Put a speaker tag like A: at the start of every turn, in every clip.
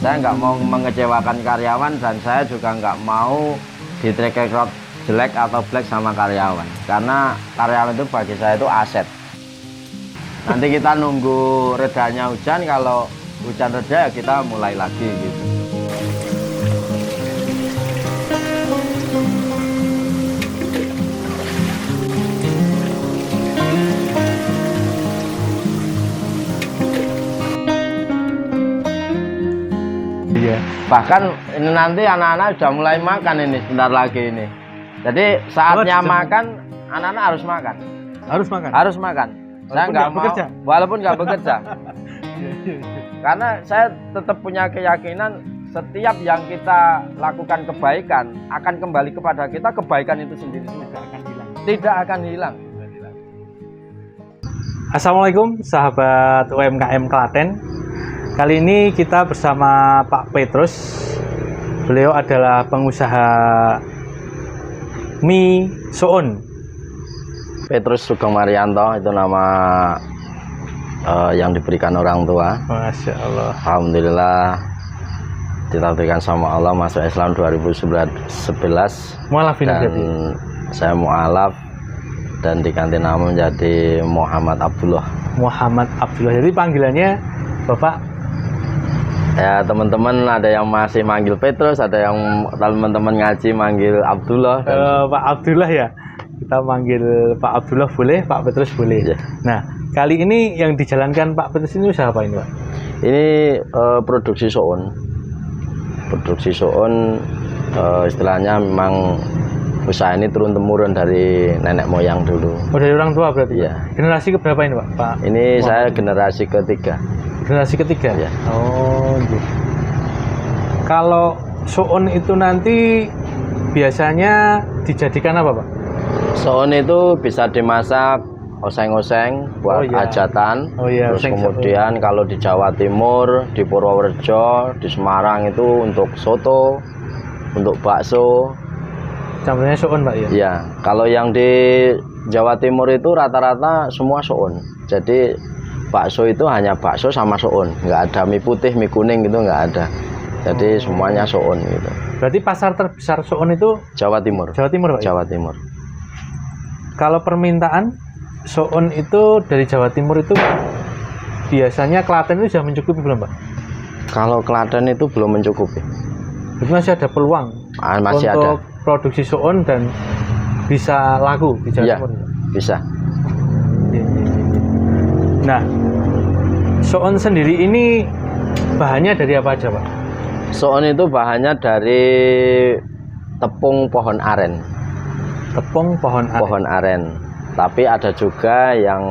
A: Saya nggak mau mengecewakan karyawan dan saya juga nggak mau di track record jelek atau black sama karyawan. Karena karyawan itu bagi saya itu aset. Nanti kita nunggu redanya hujan, kalau hujan reda ya kita mulai lagi gitu.
B: Iya.
A: Bahkan ini nanti anak-anak sudah mulai makan ini sebentar lagi ini. Jadi saatnya makan, anak-anak harus makan.
B: Harus makan.
A: Harus makan. Saya nggak mau,
B: bekerja.
A: walaupun nggak bekerja. Karena saya tetap punya keyakinan setiap yang kita lakukan kebaikan akan kembali kepada kita, kebaikan itu sendiri tidak akan hilang.
B: Assalamualaikum sahabat UMKM Klaten. Kali ini kita bersama Pak Petrus. Beliau adalah pengusaha mie soon.
A: Petrus Sugeng Marianto itu nama yang diberikan orang tua.
B: Masya Allah.
A: Alhamdulillah ditakdirkan sama Allah masuk Islam 2011.
B: Mualaf ini
A: Dan
B: jadi.
A: saya mualaf dan diganti nama menjadi Muhammad Abdullah.
B: Muhammad Abdullah. Jadi panggilannya Bapak.
A: Ya teman-teman ada yang masih manggil Petrus, ada yang teman-teman ngaji manggil Abdullah.
B: Pak Abdullah ya. Kita manggil Pak Abdullah boleh, Pak Petrus boleh.
A: Ya.
B: Nah, kali ini yang dijalankan Pak Petrus ini usaha apa ini, Pak?
A: Ini produksi soun. Produksi soun istilahnya memang usaha ini turun temurun dari nenek moyang dulu.
B: Oh, dari orang tua berarti?
A: Iya.
B: Generasi keberapa ini, Pak?
A: Ini saya generasi ketiga.
B: Generasi ketiga?
A: Ya.
B: Oh, gitu. Kalau soun itu nanti biasanya dijadikan apa, Pak?
A: Soun itu bisa dimasak oseng-oseng buat hajatan.
B: Oh iya.
A: Terus kemudian kalau di Jawa Timur, di Purworejo, di Semarang itu untuk soto, untuk bakso.
B: Campurnya soun, Pak ya?
A: Iya. Kalau yang di Jawa Timur itu rata-rata semua soun. Jadi bakso itu hanya bakso sama soun, nggak ada mie putih, mie kuning gitu nggak ada. Jadi semuanya soun gitu.
B: Berarti pasar terbesar soun itu
A: Jawa Timur.
B: Jawa Timur, Pak?
A: Jawa Timur.
B: Kalau permintaan soun itu dari Jawa Timur itu biasanya Klaten itu sudah mencukupi belum, Pak?
A: Kalau Klaten itu belum mencukupi.
B: Jadi masih ada peluang
A: Masih
B: untuk
A: ada.
B: produksi soun dan bisa laku di Jawa
A: Ya,
B: Timur.
A: bisa.
B: Nah, soun sendiri ini bahannya dari apa aja, Pak?
A: Soun itu bahannya dari tepung pohon aren.
B: Tepung pohon aren.
A: Pohon aren. Tapi ada juga yang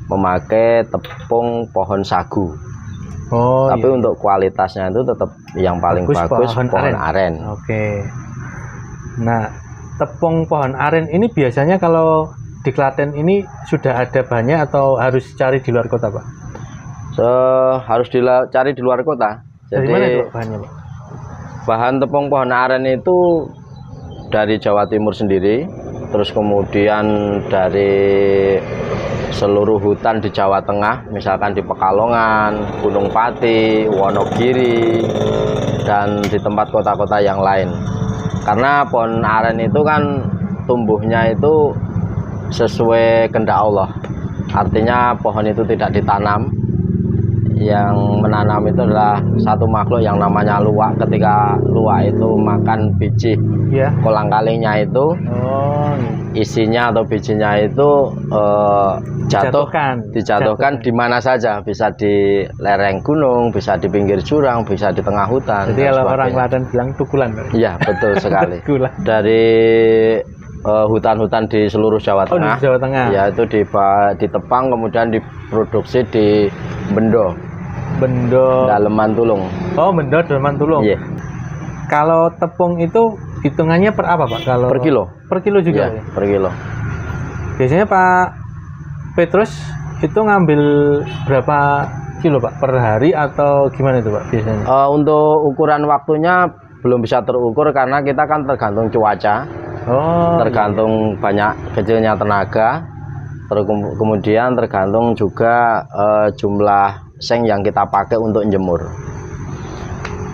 A: memakai tepung pohon sagu.
B: Oh,
A: Tapi
B: iya.
A: untuk kualitasnya itu tetap yang paling bagus pohon aren.
B: Oke. Nah, tepung pohon aren ini biasanya kalau di Klaten ini sudah ada bahannya atau harus cari di luar kota, Pak?
A: Harus cari di luar kota.
B: Dari
A: Jadi
B: mana itu bahannya, Pak?
A: bahan tepung pohon aren itu dari Jawa Timur sendiri, terus kemudian dari seluruh hutan di Jawa Tengah, misalkan di Pekalongan, Gunung Pati, Wonogiri, dan di tempat kota-kota yang lain. Karena pohon aren itu kan tumbuhnya itu sesuai kehendak Allah. Artinya pohon itu tidak ditanam. Yang menanam itu adalah satu makhluk yang namanya luwak. Ketika luwak itu makan biji
B: Ya.
A: kolang-kalingnya itu,
B: Oh,
A: isinya atau bijinya itu dijatuhkan di mana saja, bisa di lereng gunung, bisa di pinggir jurang, bisa di tengah hutan.
B: Jadi
A: dan
B: kalau orang
A: sebagainya.
B: Klaten bilang tukulan, Pak.
A: Iya, betul sekali.
B: Tukulan.
A: Dari hutan-hutan di seluruh Jawa
B: Oh, di
A: Tengah.
B: Jawa Tengah.
A: Ya, itu ditepang kemudian diproduksi di Bendo, Daleman Tulung.
B: Oh, Bendo Daleman Tulung.
A: Iya.
B: Kalau tepung itu hitungannya per apa, Pak? Kalau
A: Per kilo.
B: Per kilo juga,
A: Iya,
B: ya?
A: per kilo.
B: Biasanya Pak Petrus itu ngambil berapa kilo, Pak? Per hari atau gimana itu, Pak, biasanya?
A: Untuk ukuran waktunya belum bisa terukur karena kita kan tergantung cuaca,
B: Oh,
A: tergantung banyak kecilnya tenaga, kemudian tergantung juga jumlah seng yang kita pakai untuk jemur.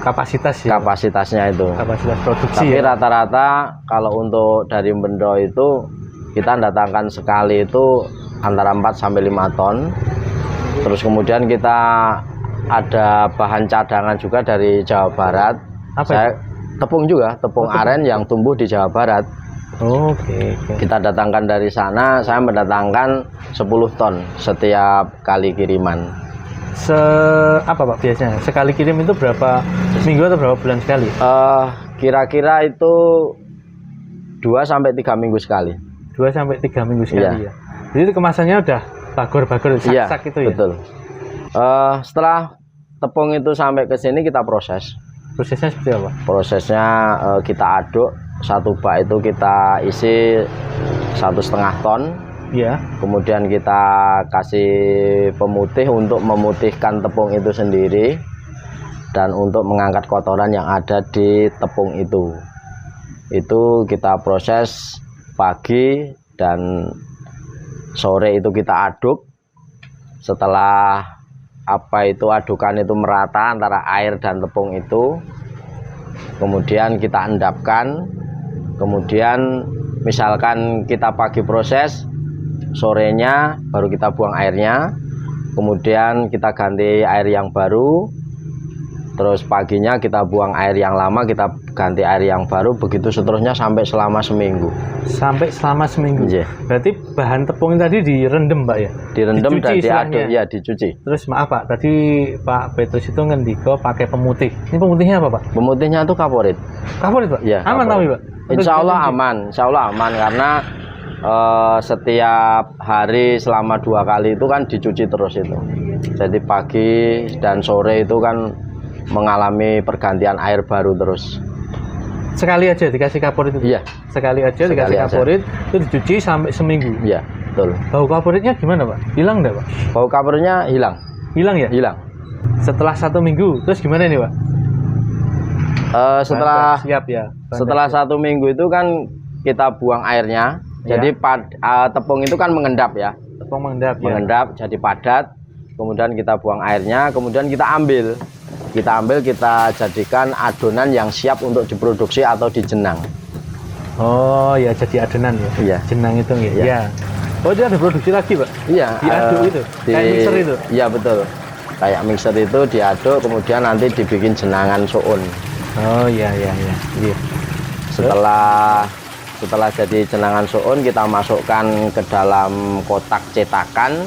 B: kapasitas ya.
A: kapasitasnya itu.
B: Kapasitas produksi.
A: Tapi
B: Ya.
A: rata-rata kalau untuk dari Bendo itu kita datangkan sekali itu antara 4 sampai 5 ton. Terus kemudian kita ada bahan cadangan juga dari Jawa Barat.
B: Apa itu?
A: Tepung juga, tepung aren yang tumbuh di Jawa Barat.
B: Oke.
A: Kita datangkan dari sana, saya mendatangkan 10 ton setiap kali kiriman.
B: Apa Pak biasanya? Sekali kirim itu berapa minggu atau berapa bulan sekali?
A: Kira-kira itu 2 sampai 3 minggu sekali.
B: 2 sampai 3 minggu sekali
A: Iya.
B: ya. Jadi itu kemasannya udah bagor-bagor
A: Iya,
B: sak-sak itu ya.
A: betul. Setelah tepung itu sampai ke sini kita proses.
B: Prosesnya seperti apa?
A: Prosesnya kita aduk, satu bak itu kita isi 1,5 ton.
B: Iya.
A: Kemudian kita kasih pemutih untuk memutihkan tepung itu sendiri dan untuk mengangkat kotoran yang ada di tepung itu. Itu kita proses pagi dan sore itu kita aduk. Setelah adukan itu merata antara air dan tepung itu, kemudian kita endapkan. Kemudian misalkan kita pagi proses, sorenya baru kita buang airnya, kemudian kita ganti air yang baru, terus paginya kita buang air yang lama, kita ganti air yang baru, begitu seterusnya sampai selama seminggu.
B: Sampai selama seminggu.
A: Iya.
B: Berarti bahan tepung tadi direndam Pak ya?
A: Direndam dan
B: Dicuci
A: diaduk,
B: istilahnya.
A: ya dicuci.
B: Terus maaf Pak, tadi Pak Petrus itu ngendiko pakai pemutih. Ini pemutihnya apa Pak?
A: Pemutihnya itu kaporit.
B: Kaporit Pak?
A: Iya,
B: Aman
A: kaporit.
B: tapi Pak?
A: Insya Allah aman, insya Allah aman karena setiap hari selama 2 kali itu kan dicuci terus itu. Jadi pagi dan sore itu kan mengalami pergantian air baru terus.
B: Sekali aja dikasih kaporit itu?
A: Iya.
B: Sekali aja
A: Sekali
B: dikasih
A: aja.
B: kaporit, itu dicuci sampai seminggu.
A: Iya, betul.
B: Bau kaporitnya gimana Pak? Hilang enggak Pak?
A: Bau kaporitnya hilang,
B: Hilang ya?
A: hilang.
B: Setelah 1 minggu, terus gimana nih Pak?
A: Setelah
B: Siap ya.
A: setelah 1 minggu itu kan kita buang airnya.
B: Ya.
A: Jadi tepung itu kan mengendap ya.
B: tepung mengendap ya.
A: Mengendap jadi padat, kemudian kita buang airnya, kemudian kita ambil, kita jadikan adonan yang siap untuk diproduksi atau dijenang.
B: Oh ya, jadi adonan ya.
A: Iya.
B: Jenang itu ya.
A: Iya.
B: Iya. Oh, dia ada produksi lagi Pak?
A: Iya.
B: Diaduk itu? Kayak mixer itu?
A: Iya betul. Kayak mixer itu diaduk, kemudian nanti dibikin jenangan soun.
B: Oh iya. Iya.
A: Setelah jadi jenangan soun, kita masukkan ke dalam kotak cetakan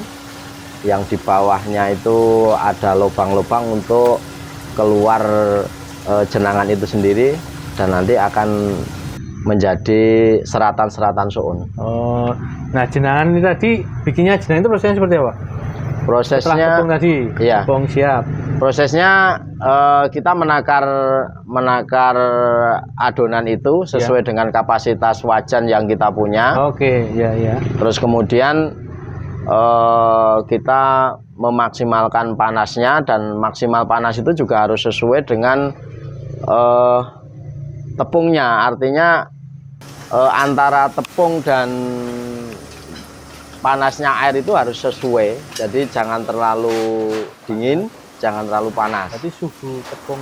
A: yang di bawahnya itu ada lubang-lubang untuk keluar jenangan itu sendiri, dan nanti akan menjadi seratan-seratan soun.
B: Oh, nah jenangan ini tadi bikinnya jenangan itu prosesnya seperti apa? Setelah
A: Prosesnya,
B: tepung tadi,
A: iya.
B: tepung siap.
A: prosesnya kita menakar adonan itu sesuai dengan kapasitas wajan yang kita punya.
B: Oke, ya.
A: Terus kemudian kita memaksimalkan panasnya, dan maksimal panas itu juga harus sesuai dengan tepungnya. Artinya antara tepung dan panasnya air itu harus sesuai. Jadi jangan terlalu dingin, jangan terlalu panas.
B: Berarti suhu tepung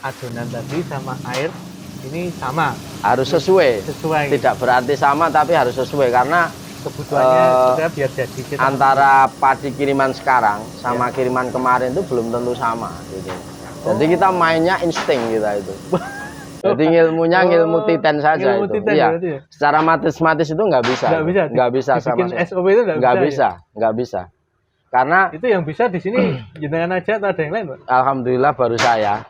B: adonan tadi sama air ini sama,
A: Harus sesuai.
B: sesuai
A: Tidak berarti sama, tapi harus sesuai karena
B: kebutuhannya sudah biar jadi kita.
A: antara padi kiriman sekarang sama kiriman kemarin itu belum tentu sama gitu. Jadi kita mainnya insting kita itu. Jadi ilmunya ilmu titen saja
B: ilmu
A: itu.
B: titen
A: Iya.
B: berarti ya?
A: Secara matematis itu nggak bisa.
B: Nggak bisa
A: sama
B: bikin
A: sekali.
B: SOP itu
A: Nggak bisa, nggak bisa. Karena
B: Itu yang bisa di sini jenengan aja atau ada yang lain Pak?
A: alhamdulillah baru saya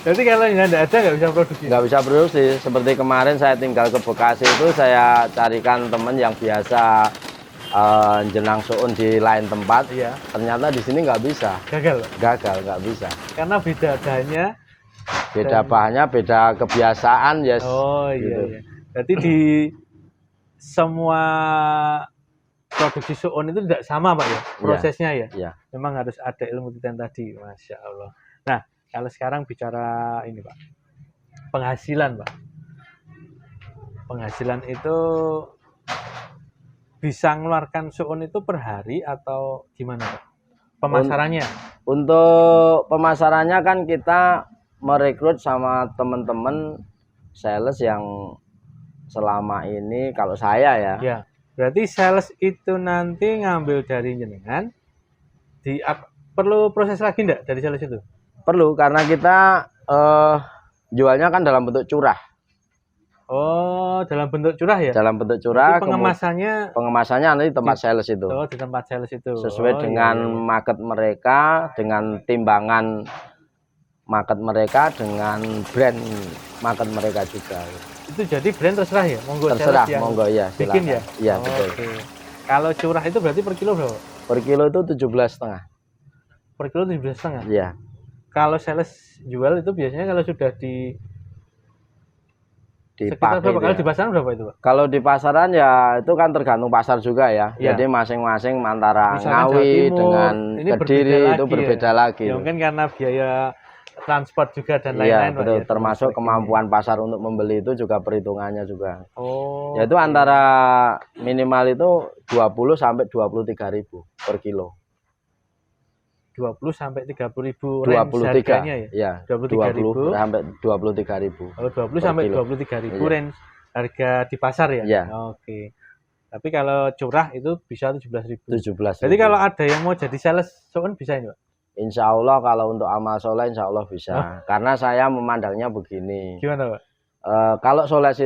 B: Berarti kalau yang ada nggak bisa produksi.
A: nggak bisa produksi. Seperti kemarin saya tinggal ke Bekasi itu, saya carikan teman yang biasa jenang soun di lain tempat.
B: Iya.
A: Ternyata di sini nggak bisa.
B: Gagal Pak?
A: Gagal, nggak bisa.
B: Karena beda bahannya.
A: Beda bahannya, beda kebiasaan, yes.
B: Oh iya,
A: Gitu.
B: iya. Berarti di semua produksi soun itu tidak sama Pak ya prosesnya ya.
A: Iya.
B: Memang harus ada ilmu titen tadi, masya Allah. Nah kalau sekarang bicara ini Pak, penghasilan Pak. Penghasilan itu bisa mengeluarkan soun itu per hari atau gimana Pak? Pemasarannya?
A: Untuk pemasarannya kan kita merekrut sama teman-teman sales yang selama ini kalau saya ya,
B: Ya, berarti sales itu nanti ngambil dari jenengan, perlu proses lagi enggak dari sales itu?
A: perlu karena kita jualnya kan dalam bentuk curah.
B: Oh, dalam bentuk curah ya?
A: Dalam bentuk curah,
B: Berarti
A: pengemasannya nanti di tempat sales itu.
B: di tempat sales itu.
A: Sesuai dengan market mereka, dengan timbangan market mereka, dengan brand market mereka juga.
B: Itu jadi brand terserah ya? Monggo
A: Terserah,
B: sales yang
A: monggo ya.
B: bikin ya?
A: Iya, betul.
B: Oke. Kalau curah itu berarti per kilo berapa?
A: Per kilo itu 17,5.
B: Per kilo 17,5.
A: Iya.
B: Kalau sales jual itu biasanya kalau sudah di sekitar
A: Dipakai
B: berapa? Kalau
A: ya.
B: di pasaran berapa itu, Pak?
A: Kalau di pasaran ya itu kan tergantung pasar juga ya.
B: Iya.
A: Jadi masing-masing antara
B: Misalkan
A: Ngawi
B: Jawa Timur,
A: dengan
B: ini
A: Kediri
B: berbeda
A: itu
B: lagi
A: berbeda
B: ya.
A: lagi.
B: Ya mungkin karena biaya transport juga dan
A: Iya,
B: lain-lain, Pak,
A: betul.
B: ya.
A: Termasuk kemampuan pasar untuk membeli itu juga perhitungannya juga.
B: Oh.
A: Yaitu antara minimal itu 20 sampai 23.000 per kilo.
B: 20 sampai 30.000 range
A: 23
B: harganya ya.
A: ya.
B: 23.000
A: sampai 23.000.
B: Oh, 20
A: per
B: sampai
A: kilo.
B: 23.000
A: Iya.
B: range harga di pasar ya.
A: Iya.
B: Oke. Tapi kalau curah itu bisa 17.000.
A: 17.
B: Jadi kalau ada yang mau jadi sales soun bisa ini, Pak?
A: Insya Allah kalau untuk amal soleh Insya Allah bisa. Karena saya memandangnya begini.
B: Gimana, Pak?
A: Kalau sales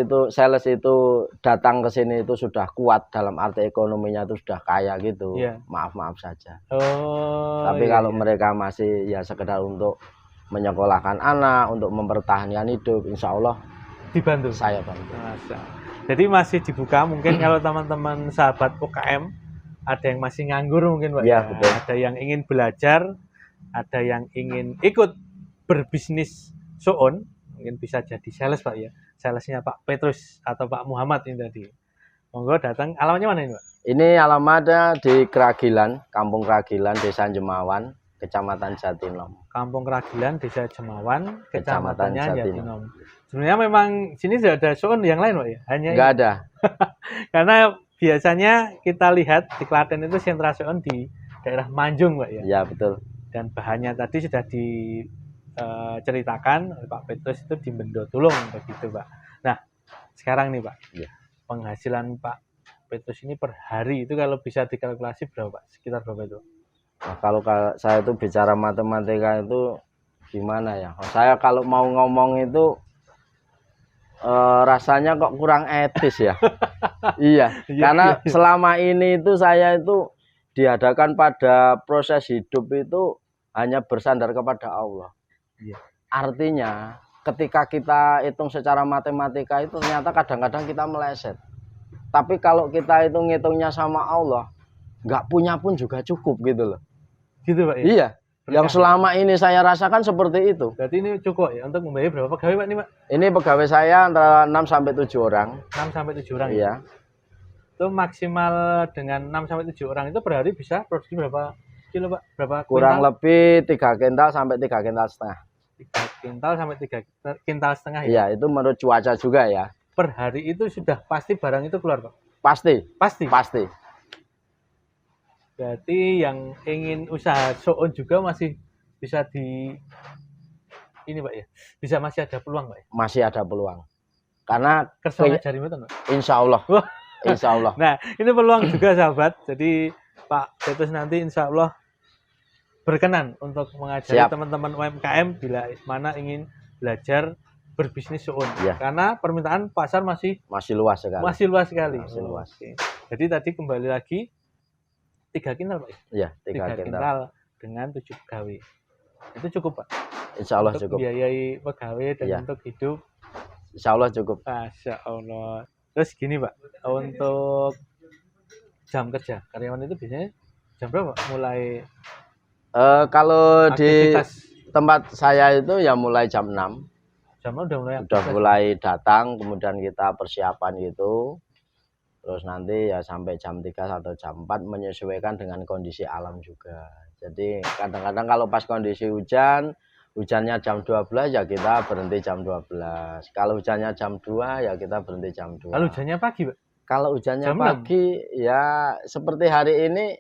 A: itu datang ke sini itu sudah kuat dalam arti ekonominya itu sudah kaya gitu.
B: Iya.
A: Maaf saja.
B: Oh.
A: Tapi
B: iya,
A: kalau
B: iya.
A: mereka masih ya sekedar untuk menyekolahkan anak, untuk mempertahankan hidup, Insya Allah
B: dibantu.
A: saya bantu.
B: Masa. Jadi masih dibuka mungkin kalau teman-teman sahabat UKM ada yang masih nganggur mungkin, Pak.
A: Iya, betul.
B: Ada yang ingin belajar, ada yang ingin ikut berbisnis soon, mungkin bisa jadi sales, Pak ya. Salesnya Pak Petrus atau Pak Muhammad ini tadi. Monggo datang. Alamatnya mana ini, Pak?
A: Ini alamatnya di Keragilan, Kampung Keragilan, Desa Jemawan, Kecamatan Jatinom.
B: Kampung Keragilan, Desa Jemawan,
A: Kecamatan
B: Kecamatannya
A: Jatinom.
B: Jatinom. Sebenarnya memang sini sudah ada soon yang lain, Pak ya. Hanya
A: Enggak
B: ini.
A: ada.
B: Karena biasanya kita lihat di Klaten itu sentra soun di daerah Manjung, Pak ya.
A: Ya, betul.
B: Dan bahannya tadi sudah diceritakan oleh Pak Petrus itu di Bendotulung begitu, Pak. Nah, sekarang nih, Pak.
A: Ya.
B: Penghasilan Pak Petrus ini per hari itu kalau bisa dikalkulasi berapa, Pak? Sekitar berapa itu?
A: Nah, kalau saya itu bicara matematika itu gimana ya? Saya kalau mau ngomong itu rasanya kok kurang etis ya. Iya, karena selama ini itu saya itu dihadapkan pada proses hidup itu hanya bersandar kepada Allah.
B: Iya.
A: Artinya ketika kita hitung secara matematika itu ternyata kadang-kadang kita meleset. Tapi kalau kita itu ngitungnya sama Allah, nggak punya pun juga cukup gitu loh.
B: Gitu, Pak ya?
A: Iya. Yang selama ini saya rasakan seperti itu.
B: Berarti ini cukup ya untuk membayar berapa pegawai, Pak, ini, Pak?
A: Ini pegawai saya antara 6 sampai 7 orang.
B: 6 sampai 7 orang.
A: Iya.
B: Itu maksimal dengan 6 sampai 7 orang itu per hari bisa produksi berapa kilo, Pak? Berapa
A: Kurang
B: kuintal?
A: lebih 3 kintal sampai 3 kintal setengah.
B: 3 kintal sampai 3 kintal setengah ya?
A: Iya, itu menurut cuaca juga ya.
B: Per hari itu sudah pasti barang itu keluar, Pak?
A: Pasti.
B: Pasti?
A: Pasti.
B: Berarti yang ingin usaha soon juga masih bisa ini, Pak ya? Bisa masih ada peluang, Pak ya?
A: Masih ada peluang. Karena
B: Kersa ngajari mboten, Pak?
A: insya Allah.
B: Wah.
A: Insya Allah.
B: Nah, ini peluang juga, sahabat. Jadi Pak Petrus nanti insya Allah berkenan untuk mengajari
A: Siap.
B: teman-teman UMKM bila mana ingin belajar berbisnis soon.
A: Ya.
B: Karena permintaan pasar masih
A: luas sekali.
B: masih luas sekali.
A: Masih luas.
B: Oke. Jadi tadi kembali lagi 3 kintal, Pak.
A: Iya, 3
B: 3
A: kintal.
B: kintal dengan 7 pegawai. Itu cukup, Pak.
A: Insya Allah
B: Untuk
A: cukup.
B: biayai pegawai dan
A: Iya.
B: untuk hidup.
A: Insya Allah cukup.
B: Masya Allah. Terus gini, Pak, untuk jam kerja karyawan itu biasanya jam berapa, Pak? Mulai
A: Kalau di
B: aktivitas
A: tempat saya itu ya mulai jam 6.
B: jam udah mulai
A: Udah
B: aktivitas.
A: mulai datang, kemudian kita persiapan gitu. Terus nanti ya sampai jam 3 atau jam 4 menyesuaikan dengan kondisi alam juga. Jadi kadang-kadang kalau pas kondisi hujannya jam 12 ya kita berhenti jam 12. Kalau hujannya jam 2 ya kita berhenti jam 2.
B: Kalau hujannya pagi, Pak?
A: Kalau hujannya
B: Jam 6?
A: pagi ya seperti hari ini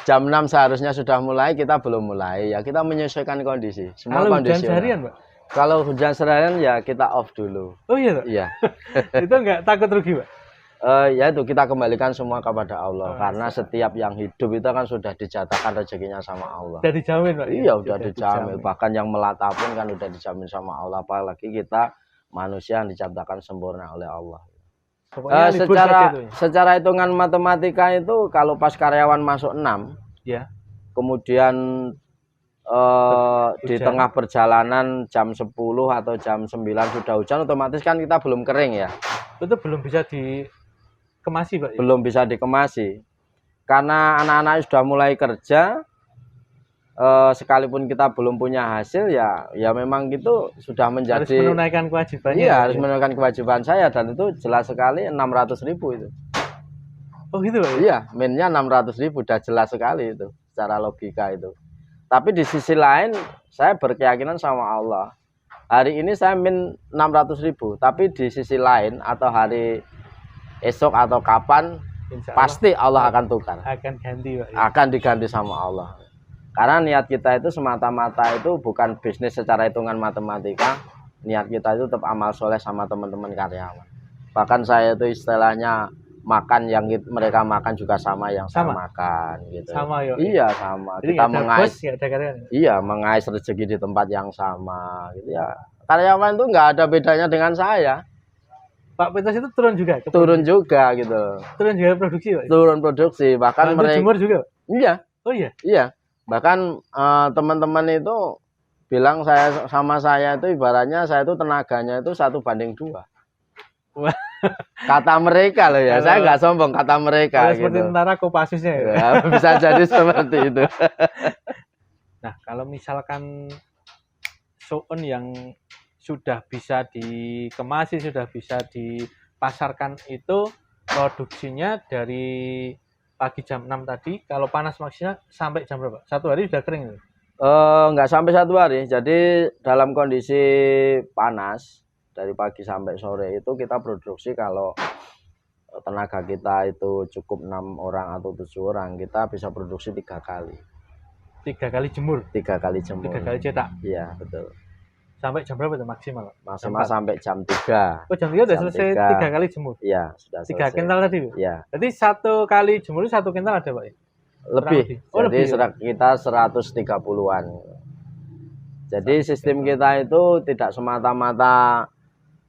A: Jam 6 seharusnya sudah mulai, kita belum mulai. Ya kita menyesuaikan kondisi. Semua
B: Kalau hujan
A: kondisi.
B: seharian, Pak?
A: Kalau hujan seharian ya kita off dulu.
B: Oh iya, Pak?
A: Iya.
B: Itu nggak takut rugi, Pak?
A: Ya itu kita kembalikan semua kepada Allah, karena
B: siap.
A: setiap yang hidup itu kan sudah dijatakan rezekinya sama Allah.
B: Udah dijamin, Pak?
A: Iya, udah dijamin. Bahkan yang melata pun kan udah dijamin sama Allah. Apalagi kita manusia yang diciptakan sempurna oleh Allah.
B: Pokoknya libur saja itu ya?
A: Secara hitungan matematika itu kalau pas karyawan masuk 6,
B: Ya.
A: kemudian di tengah perjalanan jam 10 atau jam 9 sudah hujan, otomatis kan kita belum kering ya.
B: Itu belum bisa dikemasi, Pak? Ya?
A: Belum bisa dikemasi. Karena anak-anak sudah mulai kerja, sekalipun kita belum punya hasil ya memang gitu sudah menjadi
B: harus menunaikan kewajibannya.
A: Iya, harus menunaikan kewajiban saya, dan itu jelas sekali 600.000 itu.
B: Oh gitu, Pak?
A: Iya, minnya 600.000 udah jelas sekali itu secara logika itu. Tapi di sisi lain saya berkeyakinan sama Allah. Hari ini saya min 600.000, tapi di sisi lain atau hari esok atau kapan
B: Insya Allah,
A: pasti Allah akan tukar.
B: akan ganti, Pak. Ya?
A: Akan diganti sama Allah. Karena niat kita itu semata-mata itu bukan bisnis secara hitungan matematika. Niat kita itu tetap amal soleh sama teman-teman karyawan. Bahkan saya itu istilahnya makan yang mereka makan juga sama yang saya makan gitu.
B: Sama ya.
A: Iya, sama.
B: Jadi
A: kita mengais.
B: Iya,
A: mengais rezeki di tempat yang sama gitu ya. Karyawan itu nggak ada bedanya dengan saya.
B: Pak Petrus itu turun juga?
A: Turun juga gitu.
B: Turun juga produksi, Pak?
A: Turun produksi, bahkan
B: mereka jemur juga?
A: Iya.
B: Oh iya?
A: Iya. Bahkan teman-teman itu bilang sama saya itu ibaratnya saya itu tenaganya itu 1:2.
B: Wah.
A: Kata mereka loh ya, saya nggak sombong, kata mereka gitu.
B: Seperti tentara Kopassusnya ya?
A: Ya, bisa jadi seperti itu.
B: Nah, kalau misalkan soun yang sudah bisa dikemasi, sudah bisa dipasarkan itu produksinya dari pagi jam 6 tadi, kalau panas maksimal sampai jam berapa? 1 hari sudah kering itu?
A: Nggak sampai 1 hari, jadi dalam kondisi panas dari pagi sampai sore itu kita produksi, kalau tenaga kita itu cukup 6 orang atau 7 orang, kita bisa produksi 3 kali.
B: 3 kali jemur?
A: 3 kali jemur.
B: 3 kali cetak?
A: Iya, betul.
B: Sampai jam berapa itu maksimal?
A: Maksimal sampai jam 3.
B: Oh, jam 3 udah selesai 3 kali jemur?
A: Iya, sudah selesai.
B: 3 kental tadi?
A: Iya.
B: Berarti 1 kali jemur 1 kental ada, Pak?
A: Lebih.
B: Oh,
A: jadi
B: lebih,
A: kita 130-an. Jadi sistem kita itu tidak semata-mata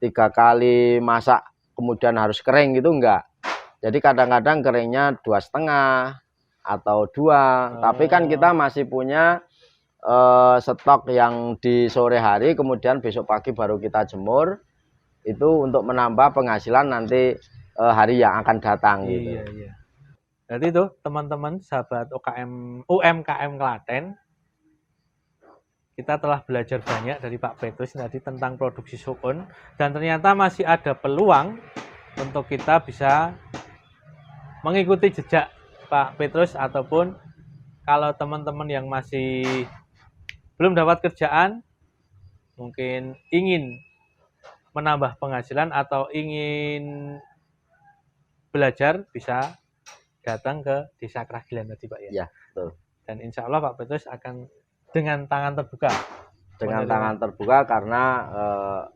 A: 3 kali masak kemudian harus kering gitu, enggak. Jadi kadang-kadang keringnya 2,5 atau 2. Tapi kan kita masih punya stok yang di sore hari, kemudian besok pagi baru kita jemur. Itu untuk menambah penghasilan nanti hari yang akan datang gitu.
B: Iya. Jadi itu teman-teman sahabat UMKM Klaten, kita telah belajar banyak dari Pak Petrus tadi tentang produksi soun, dan ternyata masih ada peluang untuk kita bisa mengikuti jejak Pak Petrus, ataupun kalau teman-teman yang masih belum dapat kerjaan, mungkin ingin menambah penghasilan atau ingin belajar, bisa datang ke Desa Kragilan tadi, Pak ya.
A: Iya, betul.
B: Dan insya Allah Pak Petrus akan dengan tangan terbuka.
A: Dengan tangan terbuka, karena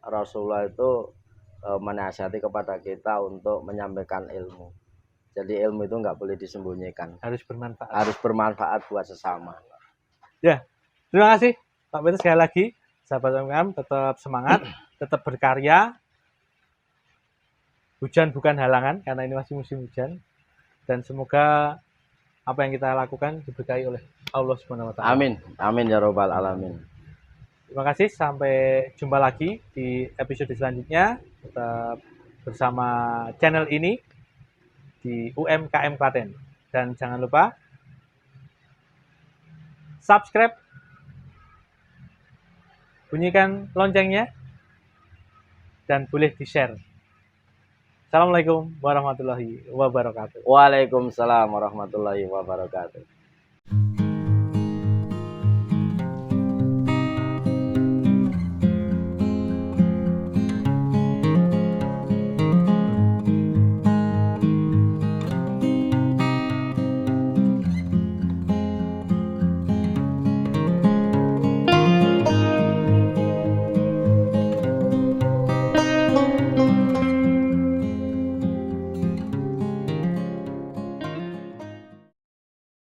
A: Rasulullah itu menasihati kepada kita untuk menyampaikan ilmu. Jadi ilmu itu nggak boleh disembunyikan.
B: Harus bermanfaat.
A: Harus bermanfaat buat sesama.
B: Ya, terima kasih Pak Petrus sekali lagi. Sahabat UMKM, tetap semangat, tetap berkarya. Hujan bukan halangan, karena ini masih musim hujan. Dan semoga apa yang kita lakukan diberkahi oleh Allah Subhanahu wa Ta'ala.
A: Amin. Amin ya Rabbal Alamin.
B: Terima kasih, sampai jumpa lagi di episode selanjutnya. Tetap bersama channel ini di UMKM Klaten. Dan jangan lupa subscribe, bunyikan loncengnya, dan boleh di-share. Assalamualaikum warahmatullahi wabarakatuh.
A: Waalaikumsalam warahmatullahi wabarakatuh.
B: kasih.